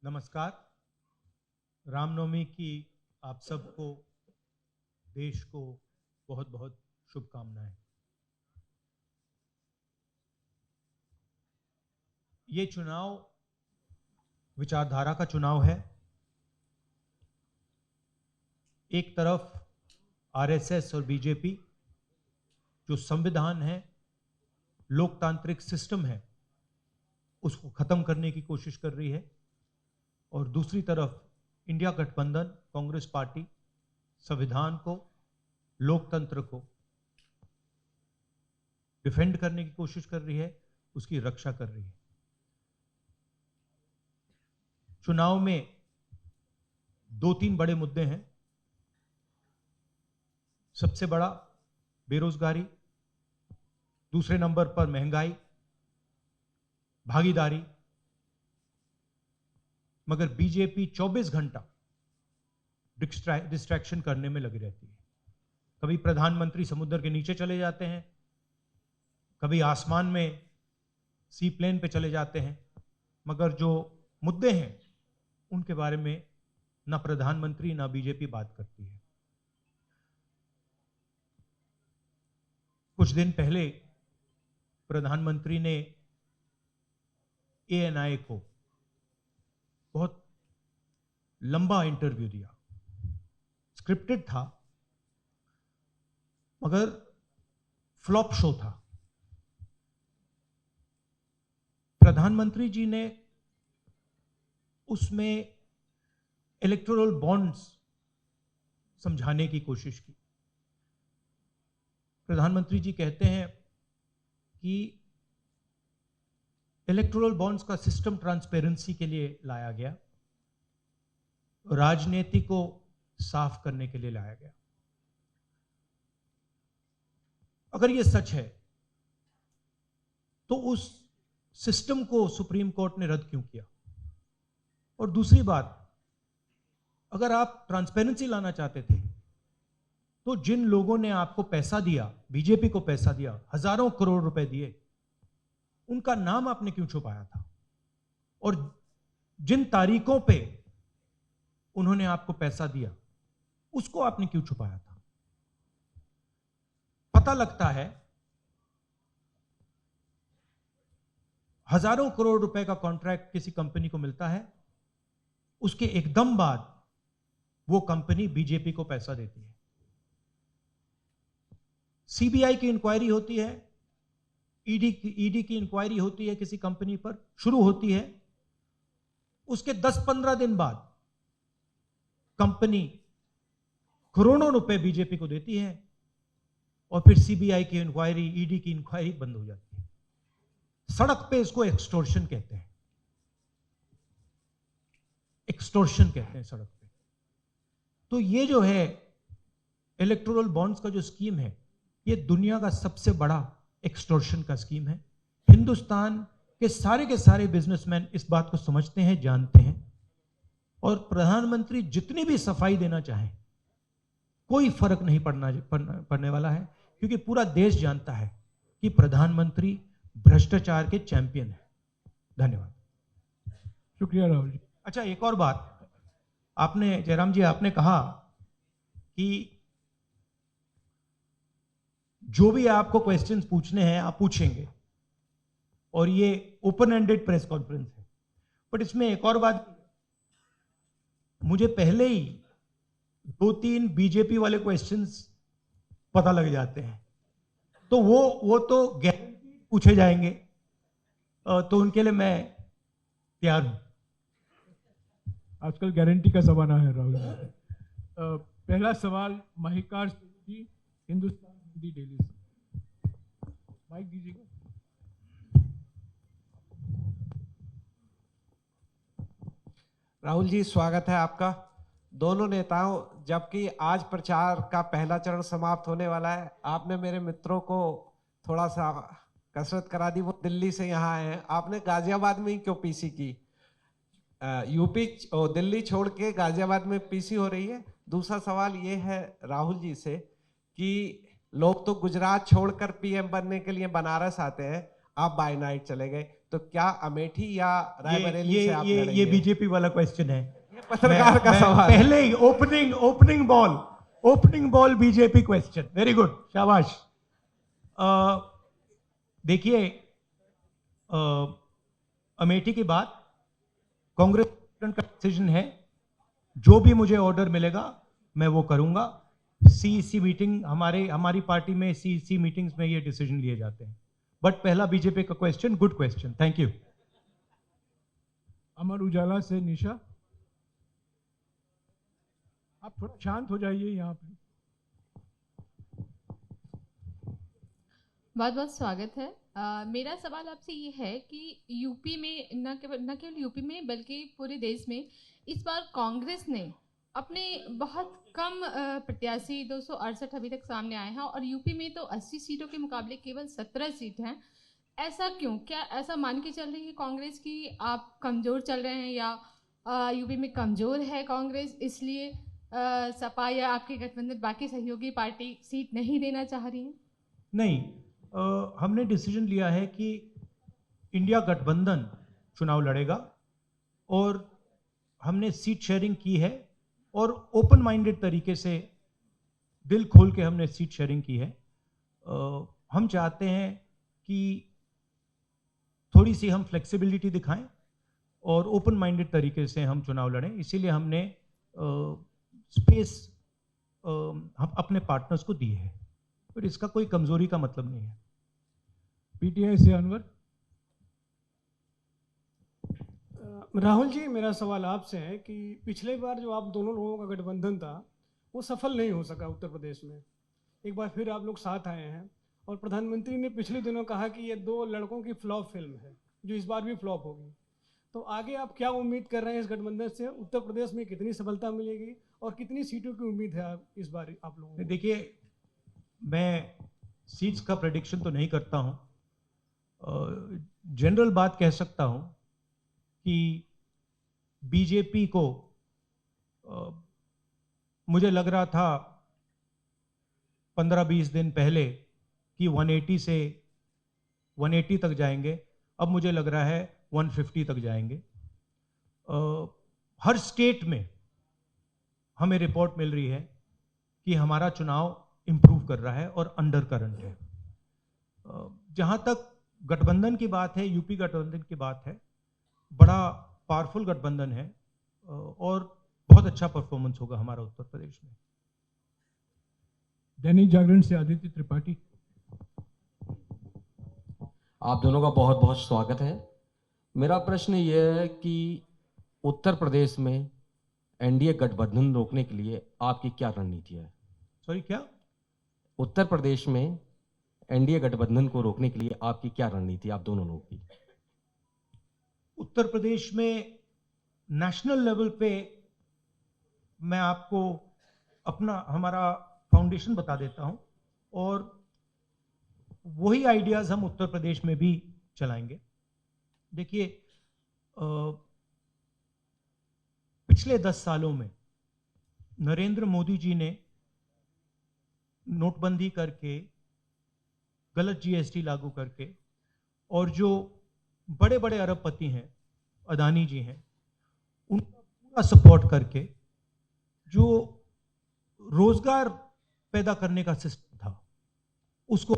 नमस्कार। रामनवमी की आप सबको, देश को बहुत बहुत शुभकामनाएं। ये चुनाव विचारधारा का चुनाव है। एक तरफ आरएसएस और बीजेपी जो संविधान है, लोकतांत्रिक सिस्टम है, उसको खत्म करने की कोशिश कर रही है, और दूसरी तरफ इंडिया गठबंधन, कांग्रेस पार्टी संविधान को, लोकतंत्र को डिफेंड करने की कोशिश कर रही है, उसकी रक्षा कर रही है। चुनाव में दो तीन बड़े मुद्दे हैं। सबसे बड़ा बेरोजगारी, दूसरे नंबर पर महंगाई, भागीदारी। मगर बीजेपी 24 घंटा डिस्ट्रैक्शन करने में लगी रहती है। कभी प्रधानमंत्री समुद्र के नीचे चले जाते हैं, कभी आसमान में सी प्लेन पे चले जाते हैं, मगर जो मुद्दे हैं उनके बारे में ना प्रधानमंत्री ना बीजेपी बात करती है। कुछ दिन पहले प्रधानमंत्री ने एएनआई को बहुत लंबा इंटरव्यू दिया। स्क्रिप्टेड था, मगर फ्लॉप शो था। प्रधानमंत्री जी ने उसमें इलेक्टोरल बॉन्ड्स समझाने की कोशिश की। प्रधानमंत्री जी कहते हैं कि इलेक्टोरल बॉन्ड्स का सिस्टम ट्रांसपेरेंसी के लिए लाया गया, राजनीति को साफ करने के लिए लाया गया। अगर यह सच है तो उस सिस्टम को सुप्रीम कोर्ट ने रद्द क्यों किया? और दूसरी बात, अगर आप ट्रांसपेरेंसी लाना चाहते थे तो जिन लोगों ने आपको पैसा दिया, बीजेपी को पैसा दिया, हजारों करोड़ रुपए दिए, उनका नाम आपने क्यों छुपाया था? और जिन तारीखों पे उन्होंने आपको पैसा दिया, उसको आपने क्यों छुपाया था? पता लगता है हजारों करोड़ रुपए का कॉन्ट्रैक्ट किसी कंपनी को मिलता है, उसके एकदम बाद वो कंपनी बीजेपी को पैसा देती है। सीबीआई की इंक्वायरी होती है, ईडी की इंक्वायरी होती है, किसी कंपनी पर शुरू होती है, उसके 10-15 दिन बाद कंपनी करोड़ों रुपए बीजेपी को देती है, और फिर सीबीआई की इंक्वायरी, ईडी की इंक्वायरी बंद हो जाती है। सड़क पे इसको एक्सटॉर्शन कहते हैं। एक्सटॉर्शन कहते हैं सड़क पे। तो ये जो है इलेक्टोरल बॉन्ड्स का जो स्कीम है, ये दुनिया का सबसे बड़ा एक्सटॉर्शन का स्कीम है। हिंदुस्तान के सारे बिजनेसमैन इस बात को समझते हैं, जानते हैं, और प्रधानमंत्री जितनी भी सफाई देना चाहें, कोई फर्क नहीं पड़ने वाला है, क्योंकि पूरा देश जानता है कि प्रधानमंत्री भ्रष्टाचार के चैंपियन है। धन्यवाद। शुक्रिया राहुल जी। अच्छा, एक और बात, आपने जयराम जी, आपने कहा कि जो भी आपको क्वेश्चंस पूछने हैं आप पूछेंगे, और ये ओपन एंडेड प्रेस कॉन्फ्रेंस है। बट इसमें एक और बात, मुझे पहले ही 2-3 बीजेपी वाले क्वेश्चंस पता लग जाते हैं, तो वो तो गारंटी पूछे जाएंगे, तो उनके लिए मैं तैयार हूं। आजकल गारंटी का जमाना है राहुल जी। पहला सवाल महिकार जी, हिंदुस्तान हिंदी डेली से। माइक दीजिएगा। राहुल जी, स्वागत है आपका। दोनों नेताओं, जबकि आज प्रचार का पहला चरण समाप्त होने वाला है, आपने मेरे मित्रों को थोड़ा सा कसरत करा दी। वो दिल्ली से यहाँ आए हैं, आपने गाजियाबाद में ही क्यों पीसी की? यूपी दिल्ली छोड़ के गाजियाबाद में पीसी हो रही है। दूसरा सवाल ये है राहुल जी से कि लोग तो गुजरात छोड़कर पीएम बनने के लिए बनारस आते हैं, आप बाय नाइट चले गए, तो क्या अमेठी या रायबरेली से आप ये लड़ेंगे? बीजेपी वाला क्वेश्चन है, ये पत्रकार का सवाल है। पहले ही opening ball BJP question. Very good, शाबाश। देखिए, अमेठी की बात कांग्रेस का डिसीजन है, जो भी मुझे ऑर्डर मिलेगा मैं वो करूंगा। सीईसी मीटिंग, हमारी पार्टी में सीईसी मीटिंग्स में ये डिसीजन लिए जाते हैं। बट पहला बीजेपी का question, good question, thank you. Amar Ujala से निशा, आप थोड़ा शांत हो जाइए यहाँ पे। बहुत बहुत स्वागत है। मेरा सवाल आपसे ये है कि यूपी में न केवल यूपी में बल्कि पूरे देश में इस बार कांग्रेस ने अपने बहुत कम प्रत्याशी 268 अभी तक सामने आए हैं, और यूपी में तो 80 सीटों के मुकाबले केवल 17 सीट हैं। ऐसा क्यों? क्या ऐसा मान के चल रही है कांग्रेस की आप कमज़ोर चल रहे हैं, या यूपी में कमज़ोर है कांग्रेस इसलिए सपा या आपके गठबंधन बाकी सहयोगी पार्टी सीट नहीं देना चाह रही है? नहीं, हमने डिसीजन लिया है कि इंडिया गठबंधन चुनाव लड़ेगा, और हमने सीट शेयरिंग की है, और ओपन माइंडेड तरीके से, दिल खोल के हमने सीट शेयरिंग की है। हम चाहते हैं कि थोड़ी सी हम फ्लेक्सिबिलिटी दिखाएं और ओपन माइंडेड तरीके से हम चुनाव लड़ें, इसीलिए हमने स्पेस हम अपने पार्टनर्स को दी है, पर इसका कोई कमजोरी का मतलब नहीं है। पीटीआई से अनवर। राहुल जी, मेरा सवाल आपसे है कि पिछले बार जो आप दोनों लोगों का गठबंधन था वो सफल नहीं हो सका उत्तर प्रदेश में। एक बार फिर आप लोग साथ आए हैं, और प्रधानमंत्री ने पिछले दिनों कहा कि ये 2 लड़कों की फ्लॉप फिल्म है जो इस बार भी फ्लॉप होगी। तो आगे आप क्या उम्मीद कर रहे हैं इस गठबंधन से? उत्तर प्रदेश में कितनी सफलता मिलेगी और कितनी सीटों की उम्मीद है इस बार आप लोगों को? देखिए, मैं सीट्स का प्रेडिक्शन तो नहीं करता हूं। जनरल बात कह सकता हूं कि बीजेपी को मुझे लग रहा था 15-20 दिन पहले कि 180 से 180 तक जाएंगे, अब मुझे लग रहा है 150 तक जाएंगे। हर स्टेट में हमें रिपोर्ट मिल रही है कि हमारा चुनाव इंप्रूव कर रहा है और अंडर करंट है। जहां तक गठबंधन की बात है, यूपी गठबंधन की बात है, बड़ा पावरफुल गठबंधन है, और बहुत अच्छा परफॉर्मेंस होगा हमारा उत्तर प्रदेश में। दैनिक जागरण से आदित्य त्रिपाठी। आप दोनों का बहुत बहुत स्वागत है। मेरा प्रश्न यह है कि उत्तर प्रदेश में एनडीए गठबंधन रोकने के लिए आपकी क्या रणनीति है? सॉरी, क्या? उत्तर प्रदेश में एनडीए गठबंधन को रोकने के लिए आपकी क्या रणनीति, आप दोनों लोगों की? उत्तर प्रदेश में नेशनल लेवल पे मैं आपको हमारा फाउंडेशन बता देता हूं, और वही आइडियाज हम उत्तर प्रदेश में भी चलाएंगे। देखिए, पिछले 10 सालों में नरेंद्र मोदी जी ने नोटबंदी करके, गलत जीएसटी लागू करके, और जो बड़े बड़े अरबपति हैं, अदानी जी हैं, उनका पूरा सपोर्ट करके जो रोजगार पैदा करने का सिस्टम था उसको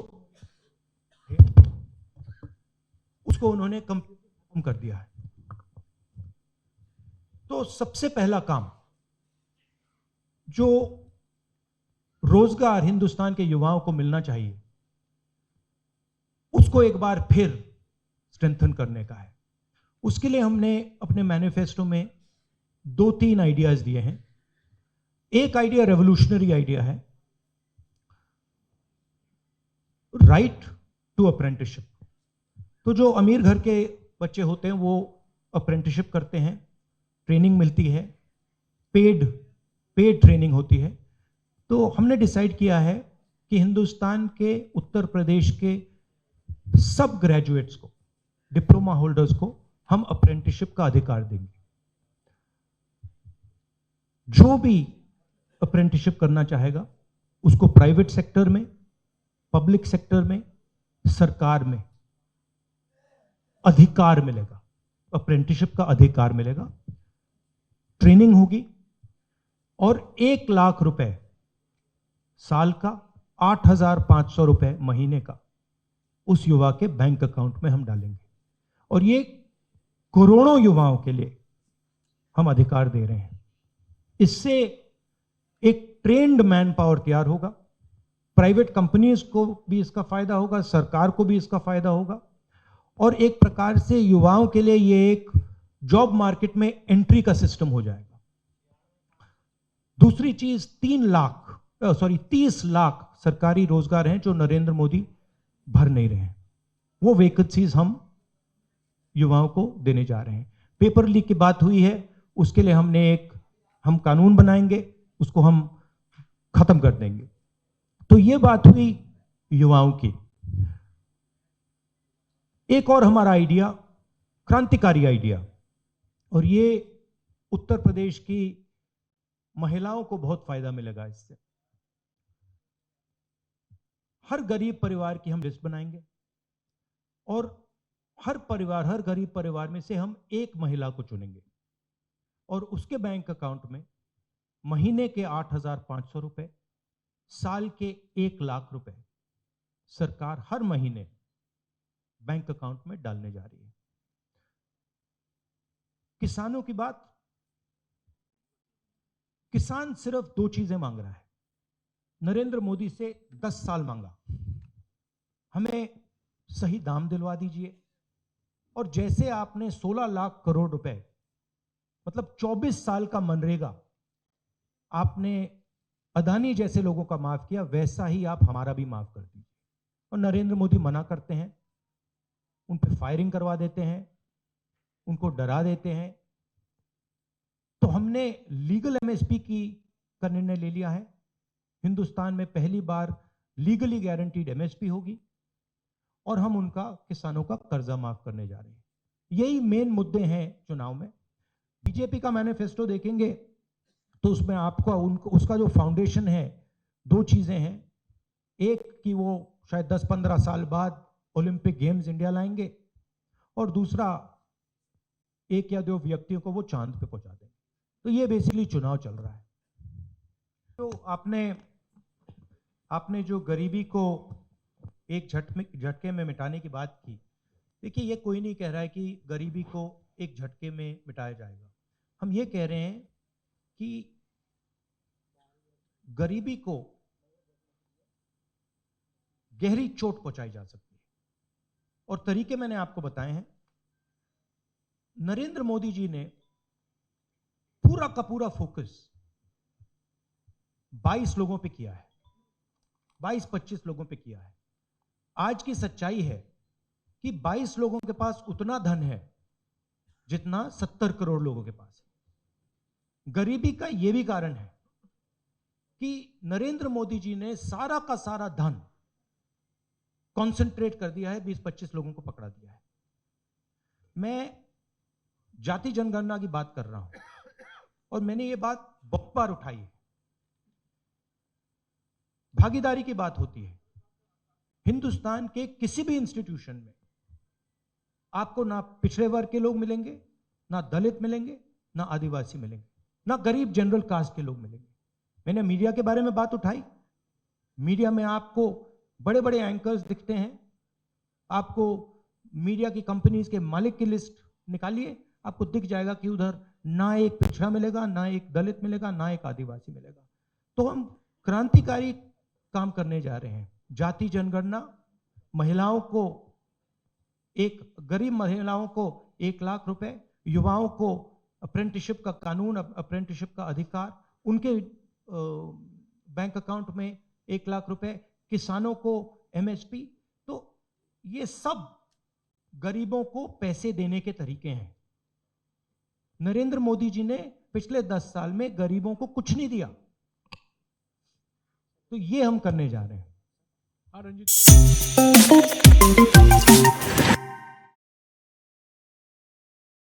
उन्होंने कम कर दिया है। तो सबसे पहला काम, जो रोजगार हिंदुस्तान के युवाओं को मिलना चाहिए, उसको एक बार फिर स्ट्रेंथन करने का है। उसके लिए हमने अपने मैनिफेस्टो में 2-3 आइडियाज दिए हैं। एक आइडिया रेवोल्यूशनरी आइडिया है, राइट टू अप्रेंटिसशिप। तो जो अमीर घर के बच्चे होते हैं वो अप्रेंटिसशिप करते हैं, ट्रेनिंग मिलती है, पेड ट्रेनिंग होती है। तो हमने डिसाइड किया है कि हिंदुस्तान के उत्तर प्रदेश के सब ग्रेजुएट्स को, डिप्लोमा होल्डर्स को हम अप्रेंटिसशिप का अधिकार देंगे। जो भी अप्रेंटिसशिप करना चाहेगा उसको प्राइवेट सेक्टर में, पब्लिक सेक्टर में, सरकार में अधिकार मिलेगा, अप्रेंटिसशिप का अधिकार मिलेगा, ट्रेनिंग होगी और 1 लाख रुपए साल का, 8,500 रुपए महीने का उस युवा के बैंक अकाउंट में हम डालेंगे। और ये करोड़ों युवाओं के लिए हम अधिकार दे रहे हैं। इससे एक ट्रेन्ड मैन पावर तैयार होगा, प्राइवेट कंपनीज को भी इसका फायदा होगा, सरकार को भी इसका फायदा होगा, और एक प्रकार से युवाओं के लिए ये एक जॉब मार्केट में एंट्री का सिस्टम हो जाएगा। दूसरी चीज 30 लाख सरकारी रोजगार हैं जो नरेंद्र मोदी भर नहीं रहे हैं, वो वैकेंसीज हम युवाओं को देने जा रहे हैं। पेपर लीक की बात हुई है, उसके लिए हम कानून बनाएंगे, उसको हम खत्म कर देंगे। तो ये बात हुई युवाओं की। एक और हमारा आइडिया, क्रांतिकारी आइडिया, और ये उत्तर प्रदेश की महिलाओं को बहुत फायदा मिलेगा इससे। हर गरीब परिवार की हम लिस्ट बनाएंगे और हर गरीब परिवार में से हम एक महिला को चुनेंगे और उसके बैंक अकाउंट में महीने के 8,500 रुपए, साल के 1 लाख रुपए सरकार हर महीने बैंक अकाउंट में डालने जा रही है। किसानों की बात, किसान सिर्फ 2 चीजें मांग रहा है। नरेंद्र मोदी से 10 साल मांगा, हमें सही दाम दिलवा दीजिए, और जैसे आपने 16 लाख करोड़ रुपए, मतलब 24 साल का मनरेगा आपने अदानी जैसे लोगों का माफ किया, वैसा ही आप हमारा भी माफ कर दीजिए। और नरेंद्र मोदी मना करते हैं, उन पर फायरिंग करवा देते हैं, उनको डरा देते हैं। तो हमने लीगल एमएसपी का निर्णय ले लिया है। हिंदुस्तान में पहली बार लीगली गारंटीड एमएसपी होगी और हम उनका, किसानों का कर्जा माफ करने जा रहे हैं। यही मेन मुद्दे हैं चुनाव में। बीजेपी का मैनिफेस्टो देखेंगे तो उसमें आपको उसका जो फाउंडेशन है, 2 चीजें हैं। एक कि वो शायद 10-15 साल बाद ओलंपिक गेम्स इंडिया लाएंगे, और दूसरा 1 या 2 व्यक्तियों को वो चांद पे पहुंचा देंगे। तो ये बेसिकली चुनाव चल रहा है। तो आपने जो गरीबी को एक झटके में मिटाने की बात की, देखिए ये कोई नहीं कह रहा है कि गरीबी को एक झटके में मिटाया जाएगा। हम ये कह रहे हैं कि गरीबी को गहरी चोट पहुंचाई जा सकती है, और तरीके मैंने आपको बताए हैं। नरेंद्र मोदी जी ने पूरा का पूरा फोकस 22 लोगों पे किया है, 22-25 लोगों पे किया है। आज की सच्चाई है कि 22 लोगों के पास उतना धन है जितना 70 करोड़ लोगों के पास है। गरीबी का यह भी कारण है कि नरेंद्र मोदी जी ने सारा का सारा धन कॉन्सेंट्रेट कर दिया है, 20-25 लोगों को पकड़ा दिया है। मैं जाति जनगणना की बात कर रहा हूं और मैंने ये बात बहुत बार उठाई है। भागीदारी की बात होती है। हिंदुस्तान के किसी भी इंस्टीट्यूशन में आपको ना पिछड़े वर्ग के लोग मिलेंगे, ना दलित मिलेंगे, ना आदिवासी मिलेंगे, ना गरीब जनरल कास्ट के लोग मिलेंगे। मैंने मीडिया के बारे में बात उठाई। मीडिया में आपको बड़े बड़े एंकर्स दिखते हैं। आपको मीडिया की कंपनीज के मालिक की लिस्ट निकालिए, आपको दिख जाएगा कि उधर ना एक पिछड़ा मिलेगा, ना एक दलित मिलेगा, ना एक आदिवासी मिलेगा। तो हम क्रांतिकारी काम करने जा रहे हैं। जाति जनगणना, महिलाओं को गरीब महिलाओं को 1 लाख रुपए, युवाओं को अप्रेंटिसशिप का कानून, अप्रेंटिसशिप का अधिकार, उनके बैंक अकाउंट में 1 लाख रुपए, किसानों को एमएसपी। तो ये सब गरीबों को पैसे देने के तरीके हैं। नरेंद्र मोदी जी ने पिछले 10 साल में गरीबों को कुछ नहीं दिया, तो ये हम करने जा रहे हैं। हाँ रंजीत।